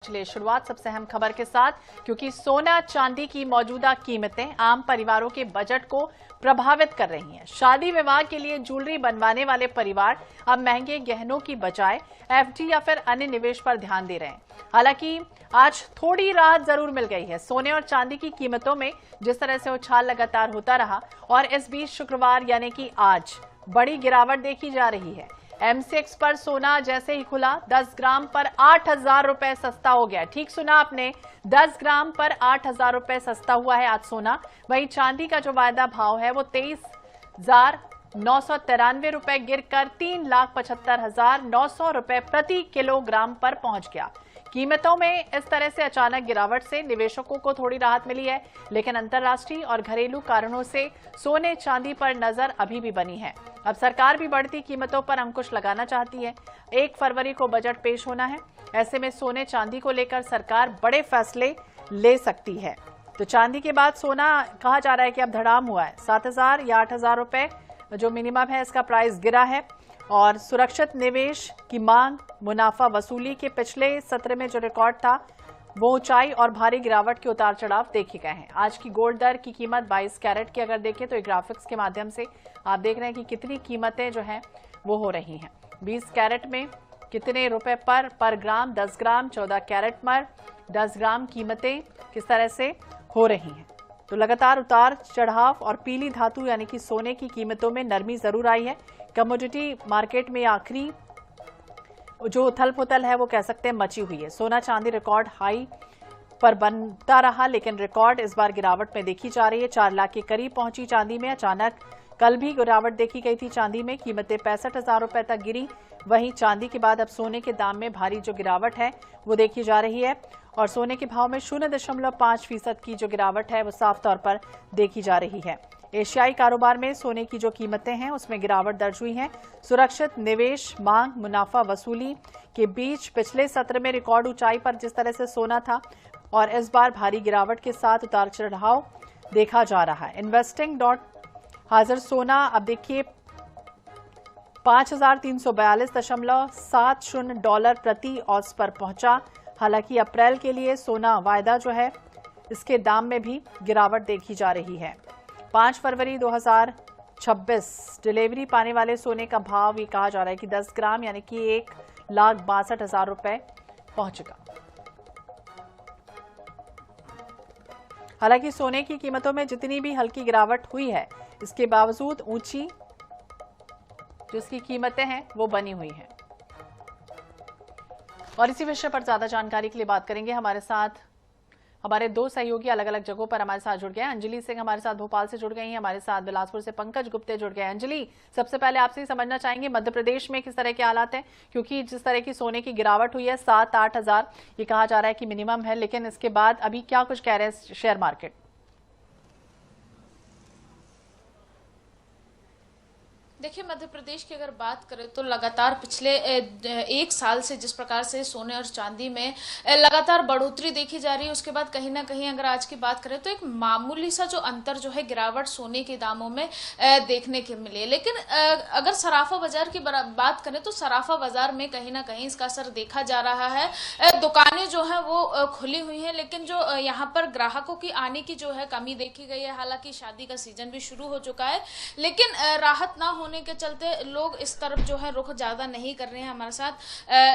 चलिए शुरुआत सबसे अहम खबर के साथ, क्योंकि सोना चांदी की मौजूदा कीमतें आम परिवारों के बजट को प्रभावित कर रही हैं। शादी विवाह के लिए ज्वेलरी बनवाने वाले परिवार अब महंगे गहनों की बजाय एफडी या फिर अन्य निवेश पर ध्यान दे रहे हैं। हालांकि आज थोड़ी राहत जरूर मिल गई है। सोने और चांदी की कीमतों में जिस तरह से उछाल लगातार होता रहा और इस बीच शुक्रवार यानी कि आज बड़ी गिरावट देखी जा रही है। एमसीएक्स पर सोना जैसे ही खुला 10 ग्राम पर 8,000 रुपए सस्ता हो गया। ठीक सुना आपने, 10 ग्राम पर 8,000 रुपए सस्ता हुआ है आज सोना। वहीं चांदी का जो वायदा भाव है वो 23,993 रुपए गिरकर 3,75,900 रुपए प्रति किलोग्राम पर पहुंच गया। कीमतों में इस तरह से अचानक गिरावट से निवेशकों को थोड़ी राहत मिली है, लेकिन अंतर्राष्ट्रीय और घरेलू कारणों से सोने चांदी पर नजर अभी भी बनी है। अब सरकार भी बढ़ती कीमतों पर अंकुश लगाना चाहती है। 1 फरवरी को बजट पेश होना है। ऐसे में सोने चांदी को लेकर सरकार बड़े फैसले ले सकती है। तो चांदी के बाद सोना कहा जा रहा है कि अब धड़ाम हुआ है। 7,000 या 8,000 रुपए जो मिनिमम है इसका प्राइस गिरा है और सुरक्षित निवेश की मांग, मुनाफा वसूली के पिछले सत्र में जो रिकॉर्ड था वो ऊंचाई और भारी गिरावट के उतार चढ़ाव देखे गए हैं। आज की गोल्ड दर की कीमत 22 कैरेट की अगर देखें तो ग्राफिक्स के माध्यम से आप देख रहे हैं कि कितनी कीमतें जो हैं वो हो रही हैं। 20 कैरेट में कितने रुपए पर ग्राम, 10 ग्राम, 14 कैरेट पर 10 ग्राम कीमतें किस तरह से हो रही हैं। तो लगातार उतार चढ़ाव और पीली धातु यानी कि सोने की कीमतों में नरमी जरूर आई है। कमोडिटी मार्केट में आखिरी जो उथल पुथल है वो कह सकते हैं मची हुई है। सोना चांदी रिकॉर्ड हाई पर बनता रहा, लेकिन रिकॉर्ड इस बार गिरावट में देखी जा रही है। 4 लाख के करीब पहुंची चांदी में। अचानक कल भी गिरावट देखी गई थी चांदी में, कीमतें 65,000 रुपए तक गिरी। वहीं चांदी के बाद अब सोने के दाम में भारी जो गिरावट है वो देखी जा रही है और सोने के भाव में 0.5% की जो गिरावट है वो साफ तौर पर देखी जा रही है। एशियाई कारोबार में सोने की जो कीमतें हैं उसमें गिरावट दर्ज हुई है। सुरक्षित निवेश, मांग, मुनाफा वसूली के बीच पिछले सत्र में रिकॉर्ड ऊंचाई पर जिस तरह से सोना था और इस बार भारी गिरावट के साथ उतार चढ़ाव देखा जा रहा है। इन्वेस्टिंग हाजिर सोना अब देखिए $5,342.70 प्रति औंस पर पहुंचा। हालांकि अप्रैल के लिए सोना वायदा जो है इसके दाम में भी गिरावट देखी जा रही है। 5 फरवरी 2026 डिलीवरी पाने वाले सोने का भाव ये कहा जा रहा है कि 10 ग्राम यानी कि 1,62,000 रुपए पहुंचेगा। हालांकि सोने की कीमतों में जितनी भी हल्की गिरावट हुई है इसके बावजूद ऊंची जिसकी कीमतें हैं वो बनी हुई हैं। और इसी विषय पर ज्यादा जानकारी के लिए बात करेंगे। हमारे साथ हमारे 2 सहयोगी अलग अलग जगहों पर हमारे साथ जुड़ गए हैं। अंजलि सिंह हमारे साथ भोपाल से जुड़ गई हैं, हमारे साथ बिलासपुर से पंकज गुप्ते जुड़ गए हैं। अंजलि, सबसे पहले आपसे ही समझना चाहेंगे मध्य प्रदेश में किस तरह के हालात हैं, क्योंकि जिस तरह की सोने की गिरावट हुई है 7-8 हजार ये कहा जा रहा है कि मिनिमम है, लेकिन इसके बाद अभी क्या कुछ कह रहे हैं शेयर मार्केट? देखिए, मध्य प्रदेश की अगर बात करें तो लगातार पिछले 1 साल से जिस प्रकार से सोने और चांदी में लगातार बढ़ोतरी देखी जा रही है, उसके बाद कहीं ना कहीं अगर आज की बात करें तो एक मामूली सा जो अंतर जो है गिरावट सोने के दामों में देखने के मिले। लेकिन अगर सराफा बाजार की बात करें तो सराफा बाजार में कहीं ना कहीं इसका असर देखा जा रहा है। दुकानें जो है वो खुली हुई हैं, लेकिन जो यहाँ पर ग्राहकों की आने की जो है कमी देखी गई है। हालांकि शादी का सीजन भी शुरू हो चुका है, लेकिन राहत ना होने के चलते लोग इस तरफ जो है रुख ज्यादा नहीं कर रहे हैं। हमारे साथ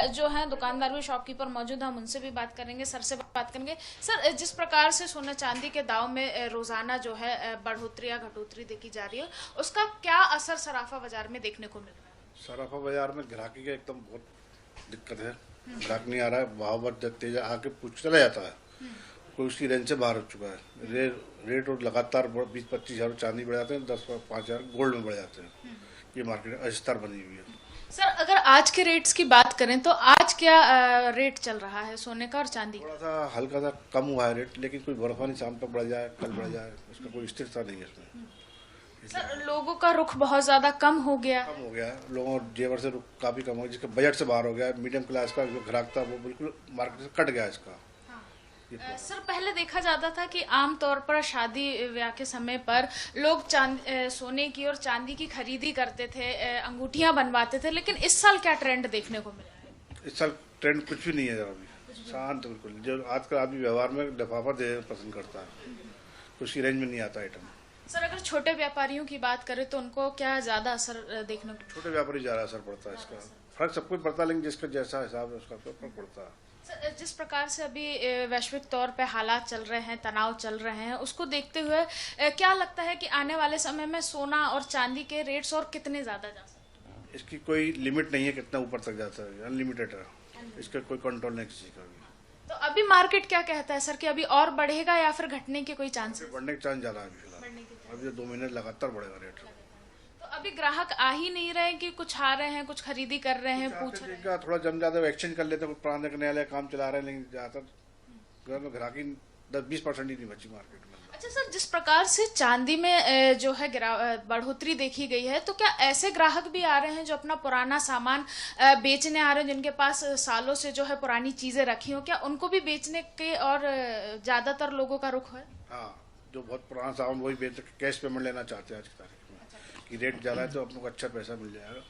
जो है दुकानदार भी, शॉपकीपर मौजूद है, हम उनसे भी बात करेंगे, सर से बात करेंगे। सर, जिस प्रकार से सोना चांदी के दाव में रोजाना जो है बढ़ोतरी या घटोतरी देखी जा रही है, उसका क्या असर सराफा बाजार में देखने को मिल रहा है? सराफा बाजार में ग्राहकी का एकदम बहुत दिक्कत है। ग्राहक नहीं आ रहा है, भाव बढ़ तेज आके पूछ चला जाता है, कोई उसकी रेंज से बाहर हो चुका है। रेट और लगातार 20-25 हजार चांदी बढ़ जाते हैं, 10-5 हजार गोल्ड में बढ़ जाते हैं। ये मार्केट अस्थिर बनी हुई है। सर, अगर आज के रेट्स की बात करें तो आज क्या रेट चल रहा है सोने का और चांदी? थोड़ा सा हल्का सा कम हुआ है रेट, लेकिन कोई भरोसा नहीं, शाम तक बढ़ जाए, कल बढ़ जाए, उसका कोई स्थिरता नहीं है इसमें। सर, लोगों का रुख बहुत ज्यादा कम हो गया है। लोगों जेवर से रुख काफी कम हो गया, जिसका बजट से बाहर हो गया। मीडियम क्लास का जो ग्राहक था वो बिल्कुल मार्केट से कट गया इसका। सर, पहले देखा जाता था कि आमतौर पर शादी ब्याह के समय पर लोग सोने की और चांदी की खरीदी करते थे, अंगूठियां बनवाते थे, लेकिन इस साल क्या ट्रेंड देखने को मिला है? इस साल ट्रेंड कुछ भी नहीं है, अभी शांत बिल्कुल। जो आजकल आदमी व्यवहार में लिफाफा दे पसंद करता है, उसकी रेंज में नहीं आता आइटम। सर अगर छोटे व्यापारियों की बात करें तो उनको क्या ज्यादा असर देखने को? छोटे व्यापारी ज्यादा असर पड़ता है इसका, फर्क सबको पड़ता है, लेकिन जिसका जैसा हिसाब है उसका फर्क पड़ता है। सर जिस प्रकार से अभी वैश्विक तौर पे हालात चल रहे हैं, तनाव चल रहे हैं, उसको देखते हुए क्या लगता है कि आने वाले समय में सोना और चांदी के रेट्स और कितने ज्यादा जा सकते हैं? इसकी कोई लिमिट नहीं है, कितना ऊपर तक जाता है, अनलिमिटेड है, इसका कोई कंट्रोल नहीं किसी का भी। तो अभी मार्केट क्या कहता है सर कि अभी और बढ़ेगा या फिर घटने के कोई चांस? बढ़ने के चांस ज्यादा है फिलहाल, अभी 2 महीने लगातार बढ़ेगा रेट। तो अभी ग्राहक आ ही नहीं रहे कि कुछ आ रहे हैं, कुछ खरीदी कर रहे हैं, पूछ रहे हैं? थोड़ा जम ज्यादा एक्सचेंज कर लेते हैं, कुछ पुराने नया नया काम चला रहे हैं, लेकिन ज्यादातर ग्राहकी 10-20% ही नहीं बची मार्केट में। अच्छा सर, जिस प्रकार से चांदी में जो है बढ़ोतरी देखी गई है, तो क्या ऐसे ग्राहक भी आ रहे हैं जो अपना पुराना सामान बेचने आ रहे हैं, जिनके पास सालों से जो है पुरानी चीजें रखी हो, क्या उनको भी बेचने के और ज्यादातर लोगों का रुख है? हाँ, जो बहुत पुराना सामान वही बेच कैश पेमेंट लेना चाहते हैं आज की तारीख में, कि रेट ज्यादा है तो अपने को अच्छा पैसा मिल जाएगा।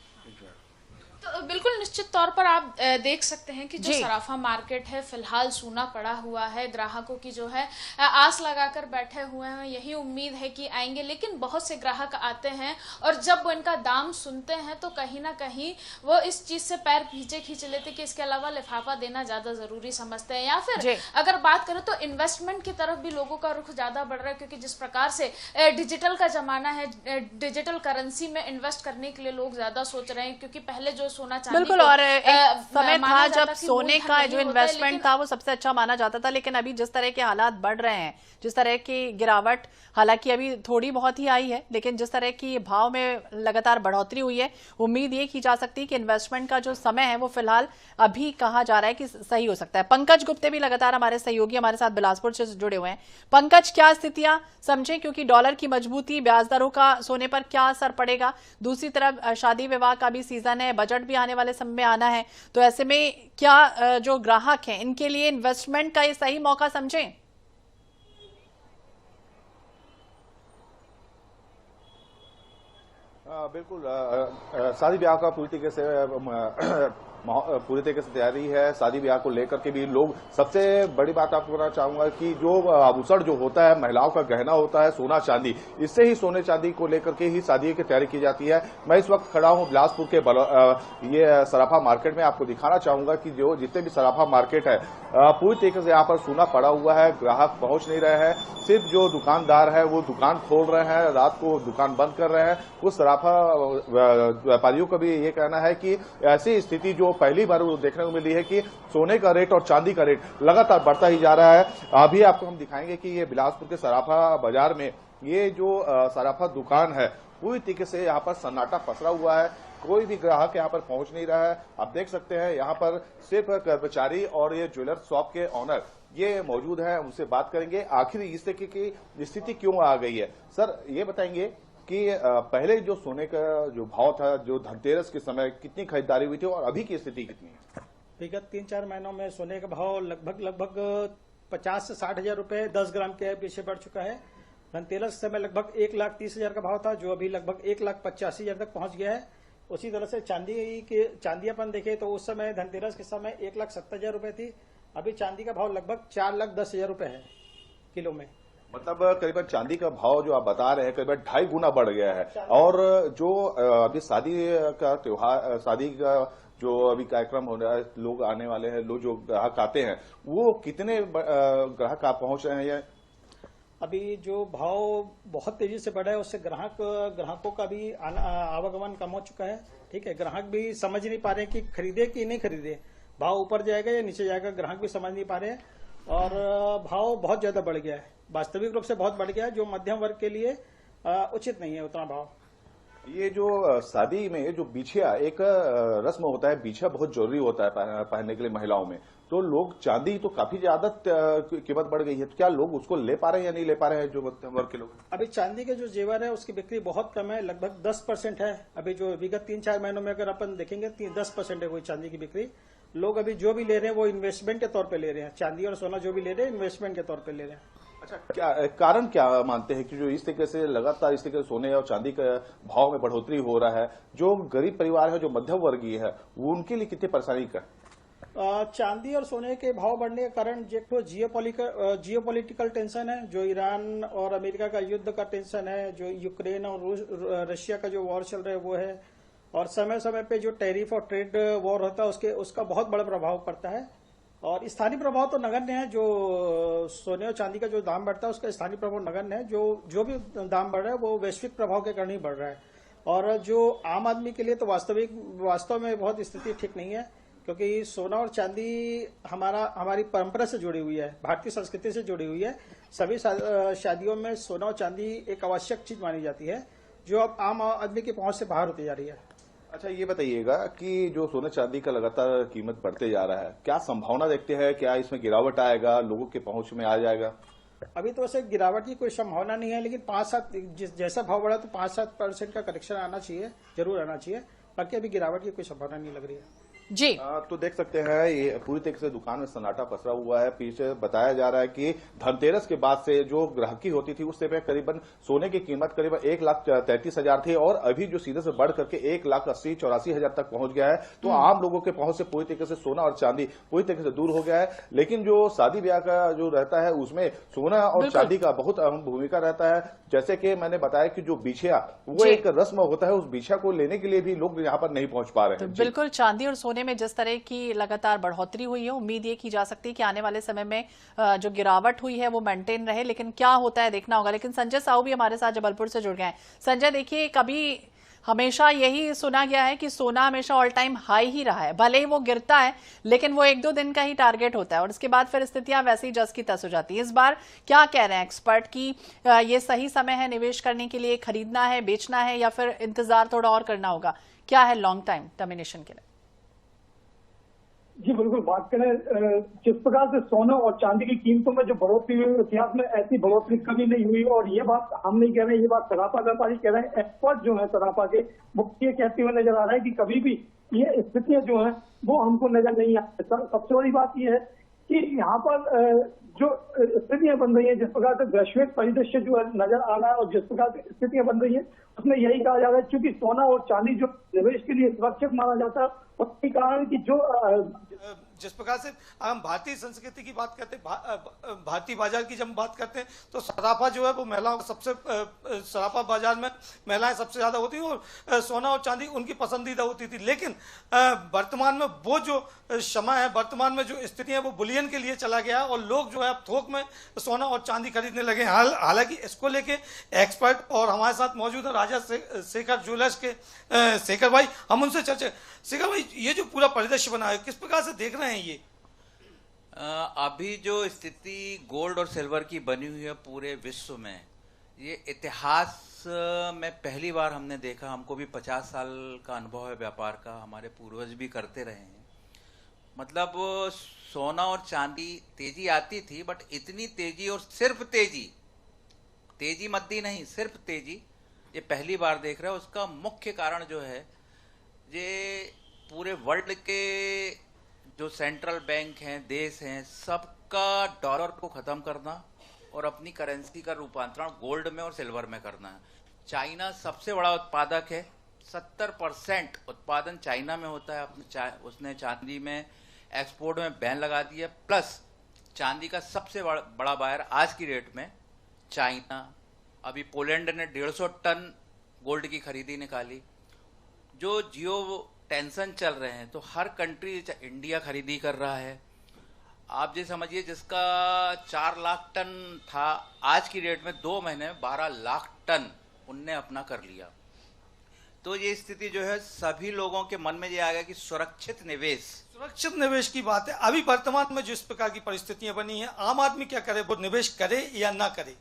तो बिल्कुल निश्चित तौर पर आप देख सकते हैं कि जो सराफा मार्केट है फिलहाल सूना पड़ा हुआ है, ग्राहकों की जो है आस लगाकर बैठे हुए हैं, यही उम्मीद है कि आएंगे, लेकिन बहुत से ग्राहक आते हैं और जब वो इनका दाम सुनते हैं तो कहीं ना कहीं वो इस चीज से पैर पीछे खींच लेते कि इसके अलावा लिफाफा देना ज्यादा जरूरी समझते हैं, या फिर अगर बात करें तो इन्वेस्टमेंट की तरफ भी लोगों का रुख ज्यादा बढ़ रहा है, क्योंकि जिस प्रकार से डिजिटल का जमाना है, डिजिटल करेंसी में इन्वेस्ट करने के लिए लोग ज्यादा सोच रहे हैं, क्योंकि पहले जो सोना चांदी बिल्कुल, और एक समय था जब सोने का जो इन्वेस्टमेंट था वो सबसे अच्छा माना जाता था, लेकिन अभी जिस तरह के हालात बढ़ रहे हैं, जिस तरह की गिरावट, हालांकि अभी थोड़ी बहुत ही आई है, लेकिन जिस तरह की भाव में लगातार बढ़ोतरी हुई है, उम्मीद ये की जा सकती है कि इन्वेस्टमेंट का जो समय है वो फिलहाल अभी कहा जा रहा है कि सही हो सकता है। पंकज गुप्ते भी लगातार हमारे सहयोगी हमारे साथ बिलासपुर से जुड़े हुए हैं। पंकज, क्या स्थितियां समझें, क्योंकि डॉलर की मजबूती, ब्याज दरों का सोने पर क्या असर पड़ेगा? दूसरी तरफ शादी विवाह का भी सीजन है, बजट भी आने वाले समय में आना है, तो ऐसे में क्या जो ग्राहक हैं इनके लिए इन्वेस्टमेंट का ये सही मौका समझें? बिल्कुल, शादी ब्याह का पूरी तरीके से तैयारी है। शादी ब्याह को लेकर के भी लोग, सबसे बड़ी बात आपको बताना चाहूंगा कि जो आभूषण जो होता है, महिलाओं का गहना होता है, सोना चांदी, इससे ही सोने चांदी को लेकर के ही शादी की तैयारी की जाती है। मैं इस वक्त खड़ा हूं बिलासपुर के ये सराफा मार्केट में। आपको दिखाना चाहूंगा कि जो जितने भी सराफा मार्केट है, पूरी तरीके से यहाँ पर सोना पड़ा हुआ है, ग्राहक पहुंच नहीं रहे हैं। सिर्फ जो दुकानदार है वो दुकान खोल रहे हैं, रात को दुकान बंद कर रहे हैं। कुछ सराफा व्यापारियों का भी ये कहना है कि ऐसी स्थिति जो पहली बार देखने को मिली है कि सोने का रेट और चांदी का रेट लगातार बढ़ता ही जा रहा है। अभी आपको हम दिखाएंगे कि ये बिलासपुर के सराफा बाजार में ये जो सराफा दुकान है, पूरी तरीके से यहाँ पर सन्नाटा पसरा हुआ है, कोई भी ग्राहक यहाँ पर पहुंच नहीं रहा है। आप देख सकते हैं यहाँ पर सिर्फ कर्मचारी और ये ज्वेलर शॉप के ऑनर ये मौजूद है, उनसे बात करेंगे आखिर इस तरह की स्थिति क्यों आ गई है। सर, ये बताएंगे कि पहले जो सोने का जो भाव था, जो धनतेरस के समय कितनी खरीदारी हुई थी और अभी की स्थिति कितनी है? विगत 3-4 महीनों में सोने का भाव लगभग 50 से 60 हजार रुपए 10 ग्राम के पीछे बढ़ चुका है। धनतेरस समय लगभग 1,30,000 का भाव था, जो अभी लगभग 1,85,000 तक पहुंच गया है। उसी तरह से चांदी अपन देखे तो उस समय धनतेरस के समय 1,70,000 रुपए थी, अभी चांदी का भाव लगभग 4,10,000 रुपए है किलो में। मतलब करीबन चांदी का भाव जो आप बता रहे हैं करीबन 2.5 गुना बढ़ गया है। और जो अभी शादी का त्योहार, शादी का जो अभी कार्यक्रम हो रहा है, लोग आने वाले हैं, लोग जो ग्राहक आते हैं, वो कितने ग्राहक आप पहुंच रहे हैं? अभी जो भाव बहुत तेजी से बढ़ा है, उससे ग्राहकों का भी आवागमन कम हो चुका है। ठीक है, ग्राहक भी समझ नहीं पा रहे कि खरीदे कि नहीं खरीदे, भाव ऊपर जाएगा या नीचे जाएगा, ग्राहक भी समझ नहीं पा रहे हैं। और भाव बहुत ज्यादा बढ़ गया है, वास्तविक रूप से बहुत बढ़ गया है, जो मध्यम वर्ग के लिए उचित नहीं है उतना भाव। ये जो शादी में जो बिछिया एक रस्म होता है, बिछिया बहुत जरूरी होता है पहनने के लिए महिलाओं में, तो लोग चांदी तो काफी ज्यादा कीमत बढ़ गई है, तो क्या लोग उसको ले पा रहे हैं या नहीं ले पा रहे हैं जो मध्यम वर्ग के लोग? अभी चांदी के जो जेवर है उसकी बिक्री बहुत कम है, लगभग 10% है। अभी जो विगत 3-4 महीनों में अगर अपन देखेंगे 10% है कोई चांदी की बिक्री। लोग अभी जो भी ले रहे हैं वो इन्वेस्टमेंट के तौर पे ले रहे हैं, चांदी और सोना जो भी ले रहे हैं इन्वेस्टमेंट के तौर पे ले रहे हैं। अच्छा, क्या कारण क्या मानते हैं कि जो इस तरीके से लगातार इस तरीके से सोने और चांदी का भाव में बढ़ोतरी हो रहा है, जो गरीब परिवार है, जो मध्यम वर्गीय है, वो उनके लिए कितनी परेशानी का? चांदी और सोने के भाव बढ़ने के कारण जो जियोपॉलिटिकल टेंशन है, जो ईरान और अमेरिका का युद्ध का टेंशन है, जो यूक्रेन और रशिया का जो वॉर चल रहा है वो है, और समय समय पे जो टैरिफ और ट्रेड वॉर होता है उसका बहुत बड़ा प्रभाव पड़ता है। और स्थानीय प्रभाव तो नगण्य है, जो सोने और चांदी का जो दाम बढ़ता है उसका स्थानीय प्रभाव नगण्य है। जो भी दाम बढ़ रहा है वो वैश्विक प्रभाव के कारण ही बढ़ रहा है। और जो आम आदमी के लिए तो वास्तव में बहुत स्थिति ठीक नहीं है, क्योंकि सोना और चांदी हमारी परंपरा से जुड़ी हुई है, भारतीय संस्कृति से जुड़ी हुई है। सभी शादियों में सोना और चांदी एक आवश्यक चीज मानी जाती है, जो अब आम आदमी की पहुंच से बाहर होती जा रही है। अच्छा, ये बताइएगा कि जो सोने चांदी का लगातार कीमत बढ़ते जा रहा है, क्या संभावना देखते हैं, क्या इसमें गिरावट आएगा, लोगों के पहुंच में आ जाएगा? अभी तो वैसे गिरावट की कोई संभावना नहीं है, लेकिन 5-7 जैसा भाव बढ़ा तो 5-7% का करेक्शन आना चाहिए, जरूर आना चाहिए। बाकी अभी गिरावट की कोई संभावना नहीं लग रही है जी। तो देख सकते हैं ये पूरी तरीके से दुकान में सन्नाटा पसरा हुआ है। पीछे बताया जा रहा है कि धनतेरस के बाद से जो ग्राहकी होती थी उससे पे करीबन सोने की कीमत करीबन 1,33,000 थी, और अभी जो सीधे से बढ़ करके 1,80,84,000 तक पहुंच गया है। तो आम लोगों के पहुंच से पूरी तरीके से सोना और चांदी पूरी तरीके से दूर हो गया है। लेकिन जो शादी ब्याह का जो रहता है उसमें सोना और चांदी का बहुत अहम भूमिका रहता है। जैसे कि मैंने बताया कि जो बिछिया वो एक रस्म होता है, उस बिछिया को लेने के लिए भी लोग यहाँ पर नहीं पहुंच पा रहे हैं। तो बिल्कुल चांदी और सोने में जिस तरह की लगातार बढ़ोतरी हुई है, उम्मीद ये की जा सकती है कि आने वाले समय में जो गिरावट हुई है वो मेंटेन रहे, लेकिन क्या होता है देखना होगा। लेकिन संजय साहू भी हमारे साथ जबलपुर से जुड़ गए हैं। संजय, देखिए, कभी हमेशा यही सुना गया है कि सोना हमेशा ऑल टाइम हाई ही रहा है, भले ही वो गिरता है लेकिन वो 1-2 दिन का ही टारगेट होता है और उसके बाद फिर स्थितियां वैसी जस की तस हो जाती है। इस बार क्या कह रहे हैं एक्सपर्ट कि ये सही समय है निवेश करने के लिए, खरीदना है, बेचना है, या फिर इंतजार थोड़ा और करना होगा? क्या है लॉन्ग टाइम टर्मिनेशन के लिए? जी बिल्कुल, बात करें जिस प्रकार से सोना और चांदी की कीमतों में जो बढ़ोतरी हुई, इतिहास में ऐसी बढ़ोतरी कभी नहीं हुई। और ये बात हम नहीं कह रहे हैं, ये बात सराफा व्यापारी कह रहे हैं। एक्सपर्ट जो है सराफा के, वो ये कहते हुए नजर आ रहा है कि कभी भी ये स्थितियां जो है वो हमको नजर नहीं आती। सबसे बड़ी बात यह है कि यहाँ पर जो स्थितियां बन रही है, जिस प्रकार से वैश्विक परिदृश्य जो है नजर आ रहा है और जिस प्रकार से स्थितियां बन रही है, उसमें यही कहा जा रहा है क्योंकि सोना और चांदी जो निवेश के लिए सुरक्षित माना जाता है, उसके कारण की जो जिस प्रकार से हम भारतीय संस्कृति की बात करते हैं, भारतीय बाजार की जब बात करते हैं तो सराफा जो है वो महिलाओं का सबसे, सराफा बाजार में महिलाएं सबसे ज्यादा होती हैं और सोना और चांदी उनकी पसंदीदा होती थी। लेकिन वर्तमान में वो जो समय है, वर्तमान में जो स्थिति है वो बुलियन के लिए चला गया और लोग जो है अब थोक में सोना और चांदी खरीदने लगे। हालांकि इसको लेके एक्सपर्ट और हमारे साथ मौजूद है राजा शेखर ज्वेलर्स के शेखर भाई, हम उनसे चर्चा। शेखर भाई, ये जो पूरा परिदृश्य बना है किस प्रकार से देख रहे हैं ये? अभी जो स्थिति गोल्ड और सिल्वर की बनी हुई है पूरे विश्व में, ये इतिहास में पहली बार हमने देखा। हमको भी 50 साल का अनुभव है व्यापार का, हमारे पूर्वज भी करते रहे हैं। मतलब सोना और चांदी तेजी आती थी, बट इतनी तेजी और सिर्फ तेजी मद्दी नहीं, सिर्फ तेजी ये पहली बार देख रहे हैं। उसका मुख्य कारण जो है, ये पूरे वर्ल्ड के जो सेंट्रल बैंक हैं, देश हैं, सबका डॉलर को खत्म करना और अपनी करेंसी का रूपांतरण गोल्ड में और सिल्वर में करना है। चाइना सबसे बड़ा उत्पादक है, 70% उत्पादन चाइना में होता है। उसने चांदी में एक्सपोर्ट में बैन लगा दिया, प्लस चांदी का सबसे बड़ा बायर आज की डेट में चाइना। अभी पोलैंड ने 150 टन गोल्ड की खरीदी निकाली। जो जियो टेंशन चल रहे हैं तो हर कंट्री, इंडिया खरीदी कर रहा है। आप ये समझिए, जिसका 4 लाख टन था, आज की डेट में 2 महीने में 12 लाख टन उनने अपना कर लिया। तो ये स्थिति जो है सभी लोगों के मन में ये आ गया कि सुरक्षित निवेश की बात है। अभी वर्तमान में जिस प्रकार की परिस्थितियां बनी है, आम आदमी क्या करे, वो निवेश करे या ना करे?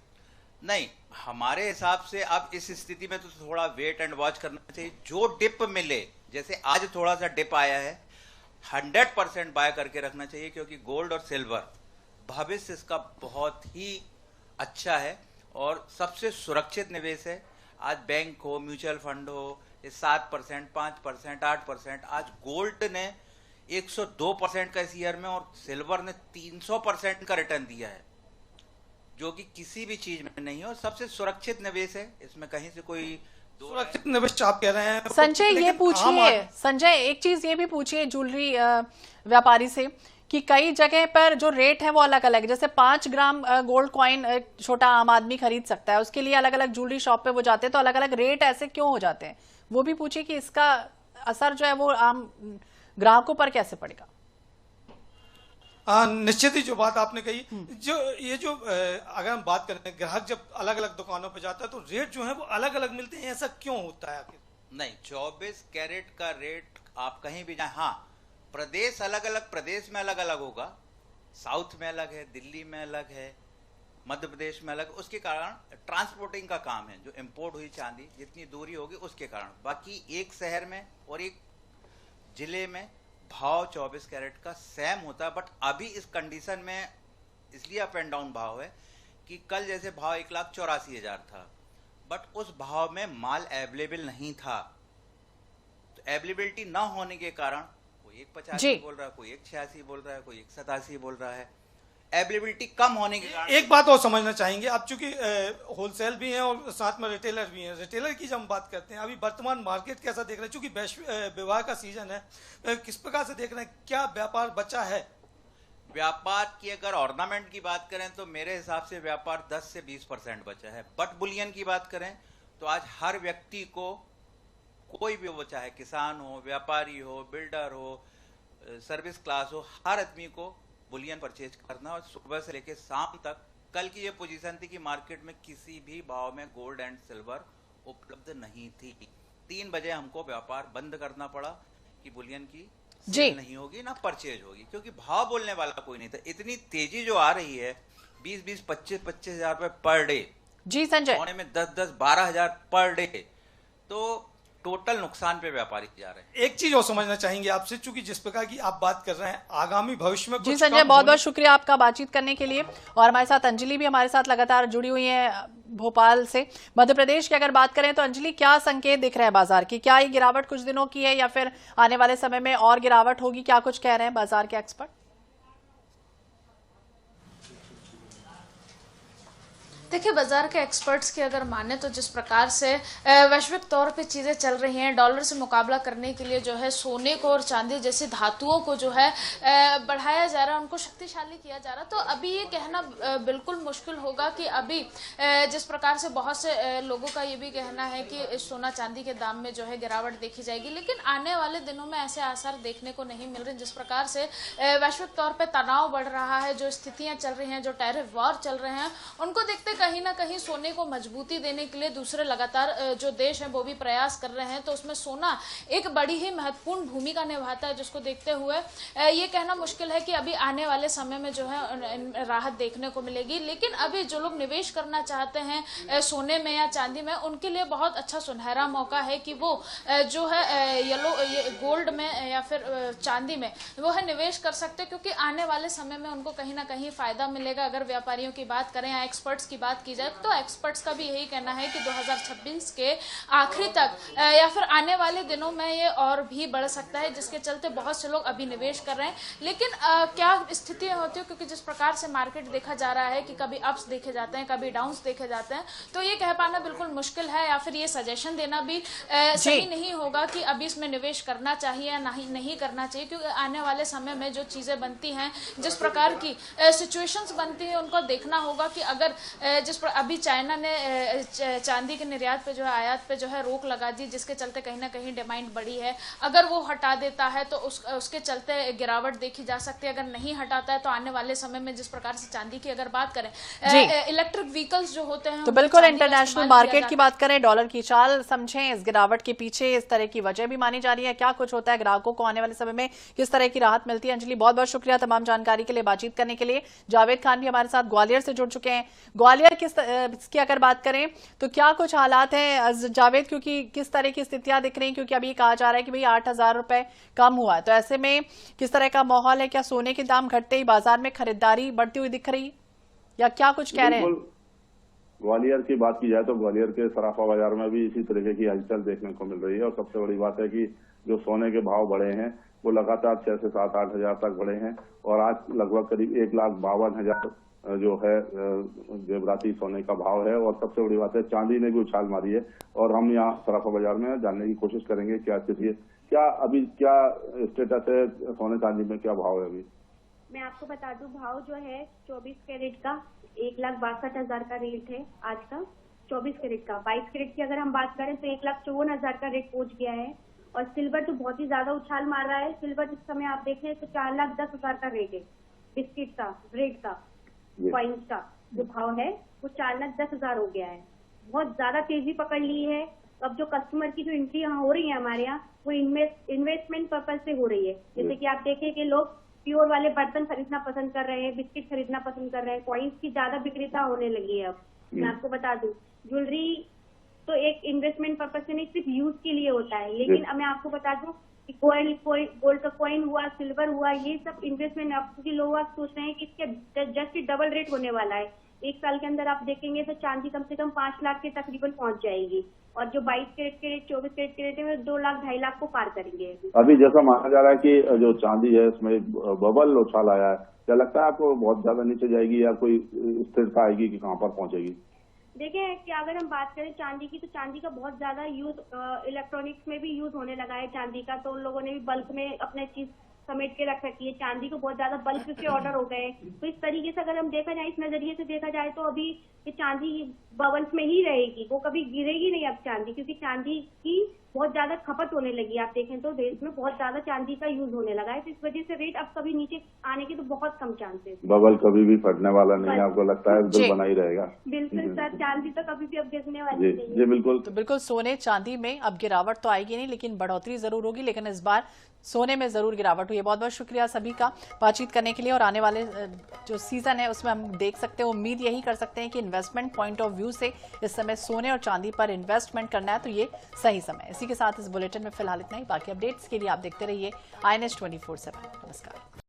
नहीं, हमारे हिसाब से अब इस स्थिति में तो थोड़ा वेट एंड वॉच करना चाहिए। जो डिप मिले, जैसे आज थोड़ा सा डिप आया है, 100% बाय करके रखना चाहिए, क्योंकि गोल्ड और सिल्वर भविष्य इसका बहुत ही अच्छा है और सबसे सुरक्षित निवेश है। आज बैंक हो, म्यूचुअल फंड हो, ये 7%, 5%, 8%, आज गोल्ड ने 102% का इस ईयर में और सिल्वर ने 300% का रिटर्न दिया है, जो कि किसी भी चीज में नहीं है और सबसे सुरक्षित निवेश है। इसमें कहीं से कोई सुरक्षित निवेश आप कह रहे हैं। संजय ये लेकिन पूछिए, संजय एक चीज ये भी पूछिए ज्वेलरी व्यापारी से कि कई जगह पर जो रेट है वो अलग अलग है। जैसे 5 ग्राम गोल्ड कॉइन छोटा आम आदमी खरीद सकता है, उसके लिए अलग अलग ज्वेलरी शॉप पे वो जाते हैं, तो अलग अलग रेट ऐसे क्यों हो जाते हैं? वो भी पूछिए कि इसका असर जो है वो आम ग्राहकों पर कैसे पड़ेगा। निश्चित ही जो बात आपने कही, जो अगर हम बात करें, ग्राहक जब अलग अलग दुकानों पर जाता है तो रेट जो है वो अलग अलग मिलते हैं, ऐसा क्यों होता है आखिर? नहीं, 24 कैरेट का रेट आप कहीं भी जाए, हाँ प्रदेश अलग अलग, प्रदेश में अलग अलग होगा, साउथ में अलग है, दिल्ली में अलग है, मध्य प्रदेश में अलग, उसके कारण ट्रांसपोर्टिंग का काम है, जो इंपोर्ट हुई चांदी जितनी दूरी होगी उसके कारण। बाकी एक शहर में और एक जिले में भाव 24 कैरेट का सेम होता है। बट अभी इस कंडीशन में इसलिए अप एंड डाउन भाव है कि कल जैसे भाव 1,84,000 था, बट उस भाव में माल अवेलेबल नहीं था, तो अवेलेबिलिटी ना होने के कारण कोई 1,85 बोल रहा है, कोई 1,86 बोल रहा है, कोई 1,87 बोल रहा है। अवेलेबिलिटी कम होने के कारण एक बात और समझना चाहेंगे आप, चूंकि होलसेल भी हैं और साथ में रिटेलर भी हैं। रिटेलर की जब हम बात करते हैं, अभी वर्तमान मार्केट कैसा देख रहे हैं, चूंकि विवाह का सीजन है, किस प्रकार से देख रहे हैं, क्या व्यापार बचा है? व्यापार की अगर ऑर्नामेंट की बात करें तो मेरे हिसाब से व्यापार 10 से 20% बचा है। बट बुलियन की बात करें तो आज हर व्यक्ति को, कोई भी हो, चाहे किसान हो, व्यापारी हो, बिल्डर हो, सर्विस क्लास हो, हर आदमी को बुलियन परचेज करना। और सुबह से लेकर शाम तक, कल की ये पोजीशन थी कि मार्केट में किसी भी भाव में गोल्ड एंड सिल्वर उपलब्ध नहीं थी। 3 बजे हमको व्यापार बंद करना पड़ा कि बुलियन की सेल नहीं होगी ना परचेज होगी, क्योंकि भाव बोलने वाला कोई नहीं था। इतनी तेजी जो आ रही है, 20-20, 25-25 हजार रुपए पर डे, जी संजय, सोने में 10-10, 12 हजार पर डे, तो टोटल नुकसान पे व्यापारी जा रहे हैं। एक चीज और समझना चाहेंगे आपसे, चूंकि जिस प्रकार की आप बात कर रहे हैं, आगामी भविष्य में जी संजय, बहुत बहुत शुक्रिया आपका बातचीत करने के लिए। और हमारे साथ अंजलि भी हमारे साथ लगातार जुड़ी हुई है भोपाल से। मध्य प्रदेश की अगर बात करें तो अंजलि, क्या संकेत दिख रहे हैं बाजार की? क्या ये गिरावट कुछ दिनों की है या फिर आने वाले समय में और गिरावट होगी? क्या कुछ कह रहे हैं बाजार के एक्सपर्ट? देखिए, बाजार के एक्सपर्ट्स की अगर माने तो जिस प्रकार से वैश्विक तौर पे चीज़ें चल रही हैं, डॉलर से मुकाबला करने के लिए जो है सोने को और चांदी जैसी धातुओं को जो है बढ़ाया जा रहा है, उनको शक्तिशाली किया जा रहा है। तो अभी ये कहना बिल्कुल मुश्किल होगा कि अभी जिस प्रकार से बहुत से लोगों का ये भी कहना है कि सोना चांदी के दाम में जो है गिरावट देखी जाएगी, लेकिन आने वाले दिनों में ऐसे आसार देखने को नहीं मिल रहे। जिस प्रकार से वैश्विक तौर पर तनाव बढ़ रहा है, जो स्थितियाँ चल रही हैं, जो टैरिफ वॉर चल रहे हैं, उनको देखते कहीं ना कहीं सोने को मजबूती देने के लिए दूसरे लगातार जो देश हैं वो भी प्रयास कर रहे हैं। तो उसमें सोना एक बड़ी ही महत्वपूर्ण भूमिका निभाता है, जिसको देखते हुए ये कहना मुश्किल है कि अभी आने वाले समय में जो है राहत देखने को मिलेगी। लेकिन अभी जो लोग निवेश करना चाहते हैं सोने में या चांदी में, उनके लिए बहुत अच्छा सुनहरा मौका है कि वो जो है गोल्ड में या फिर चांदी में वो है निवेश कर सकते हैं, क्योंकि आने वाले समय में उनको कहीं ना कहीं फायदा मिलेगा। अगर व्यापारियों की बात करें या एक्सपर्ट्स की बात की जाए तो एक्सपर्ट्स का भी यही कहना है कि 2026 के आखिरी तक या फिर आने वाले दिनों में ये और भी बढ़ सकता है, जिसके चलते बहुत से लोग अभी निवेश कर रहे हैं। लेकिन क्या स्थितियां होती है, क्योंकि जिस प्रकार से मार्केट देखा जा रहा है कि कभी अप्स देखे जाते हैं, कभी डाउन्स देखे जाते हैं, तो ये कह पाना बिल्कुल मुश्किल है या फिर ये सजेशन देना भी सही नहीं होगा कि अभी इसमें निवेश करना चाहिए या नहीं करना चाहिए, क्योंकि आने वाले समय में जो चीजें बनती हैं, जिस प्रकार की सिचुएशंस बनती है, उनको देखना होगा कि अगर अभी चाइना ने चांदी के निर्यात पे जो है, आयात पे जो है रोक लगा दी, जिसके चलते कहीं ना कहीं डिमांड बढ़ी है। अगर वो हटा देता है तो उसके चलते गिरावट देखी जा सकती है। अगर नहीं हटाता है तो आने वाले समय में जिस प्रकार से चांदी की अगर बात करें, इलेक्ट्रिक व्हीकल्स जो होते हैं, तो बिल्कुल इंटरनेशनल मार्केट की बात करें, डॉलर की चाल समझें, इस गिरावट के पीछे इस तरह की वजह भी मानी जा रही है। क्या कुछ होता है, ग्राहकों को आने वाले समय में किस तरह की राहत मिलती है? अंजलि, बहुत बहुत शुक्रिया तमाम जानकारी के लिए, बातचीत करने के लिए। जावेद खान भी हमारे साथ ग्वालियर से जुड़ चुके हैं। ग्वालियर की अगर बात करें तो क्या कुछ हालात हैं जावेद, क्योंकि किस तरह की स्थितियां दिख रही हैं? क्योंकि अभी कहा जा रहा है कि भाई 8,000 रुपए कम हुआ है, तो ऐसे में किस तरह का माहौल है? क्या सोने के दाम घटते ही बाजार में खरीदारी बढ़ती हुई दिख रही या क्या कुछ कह रहे हैं? ग्वालियर की बात की जाए तो ग्वालियर के सराफा बाजार में भी इसी तरीके की हलचल देखने को मिल रही है। और सबसे बड़ी बात है कि जो सोने के भाव बढ़े हैं वो लगातार 6 से 7-8 हजार तक बढ़े हैं और आज लगभग करीब 1,52,000 जो है जेवराती सोने का भाव है। और सबसे बड़ी बात है चांदी ने भी उछाल मारी है। और हम यहाँ सराफा बाजार में जानने की कोशिश करेंगे क्या स्थिति है, क्या अभी क्या स्टेटस है सोने चांदी में, क्या भाव है अभी। मैं आपको बता दूं भाव जो है 24 कैरेट का 1,62,000 का रेट है आज का। 24 कैरेट का 22 कैरेट की अगर हम बात करें तो 1,54,000 का रेट पहुंच गया है। और सिल्वर तो बहुत ही ज्यादा उछाल मार रहा है। सिल्वर इस समय आप देखें तो 4,10,000 का रेट है। बिस्किट का, ब्रेड का, कॉइन्स का जो भाव है वो 4,10,000 हो गया है। बहुत ज्यादा तेजी पकड़ ली है। अब जो कस्टमर की जो एंट्री यहाँ हो रही है हमारे यहाँ वो इन्वेस्टमेंट पर्पज से हो रही है। जैसे कि आप देखें कि लोग प्योर वाले बर्तन खरीदना पसंद कर रहे हैं, बिस्किट खरीदना पसंद कर रहे हैं, कॉइन्स की ज्यादा बिक्रीता होने लगी है। अब मैं आपको बता दूं ज्वेलरी तो एक इन्वेस्टमेंट पर्पज से नहीं सिर्फ यूज के लिए होता है, लेकिन अब मैं आपको बता दूं कि गोल्ड का कॉइन हुआ, सिल्वर हुआ, ये सब इन्वेस्टमेंट आपके लोग सोच रहे हैं कि इसके जस्ट डबल रेट होने वाला है। एक साल के अंदर आप देखेंगे तो चांदी कम से कम 5 लाख के तकरीबन पहुंच जाएगी। और जो 22 कैरेट के रेट, 24 कैरेट के रेट है वो 2 लाख 2.5 लाख को पार करेंगे। अभी जैसा माना जा रहा है कि जो चांदी है उसमें बबल उछाल आया है, क्या लगता है आपको बहुत ज्यादा नीचे जाएगी या कोई स्थिरता आएगी कि कहाँ पर पहुंचेगी? देखिए कि अगर हम बात करें चांदी की तो चांदी का बहुत ज्यादा यूज इलेक्ट्रॉनिक्स में भी यूज होने लगा है चांदी का। तो उन लोगों ने भी बल्क में अपने चीज समेट के रख रखी है। चांदी को बहुत ज्यादा बल्क के ऑर्डर हो गए। तो इस तरीके से अगर हम देखा जाए, इस नजरिए से देखा जाए तो अभी ये चांदी बबल्स में ही रहेगी, वो कभी गिरेगी नहीं अब चांदी, क्योंकि चांदी की बहुत ज्यादा खपत होने लगी। आप देखें तो देश में बहुत ज्यादा चांदी का यूज होने लगा है। तो इस वजह से रेट अब कभी नीचे आने के तो बहुत कम चांसेस। बबल कभी भी फटने वाला नहीं है, आपको लगता है बिल्कुल बना ही रहेगा? बिल्कुल सर, चांदी तो कभी भी अब गिरने वाली नहीं है। जी बिल्कुल। तो बिल्कुल सोने चांदी में अब गिरावट तो आएगी नहीं, लेकिन बढ़ोतरी जरूर होगी। लेकिन इस बार सोने में जरूर गिरावट हुई है। बहुत बहुत शुक्रिया सभी का बातचीत करने के लिए। और आने वाले जो सीजन है उसमें हम देख सकते हैं, उम्मीद यही कर सकते हैं कि इन्वेस्टमेंट पॉइंट ऑफ व्यू से इस समय सोने और चांदी पर इन्वेस्टमेंट करना है तो ये सही समय। इसी के साथ इस बुलेटिन में फिलहाल इतना ही। बाकी अपडेट्स के लिए आप देखते रहिए INS 24/7। नमस्कार।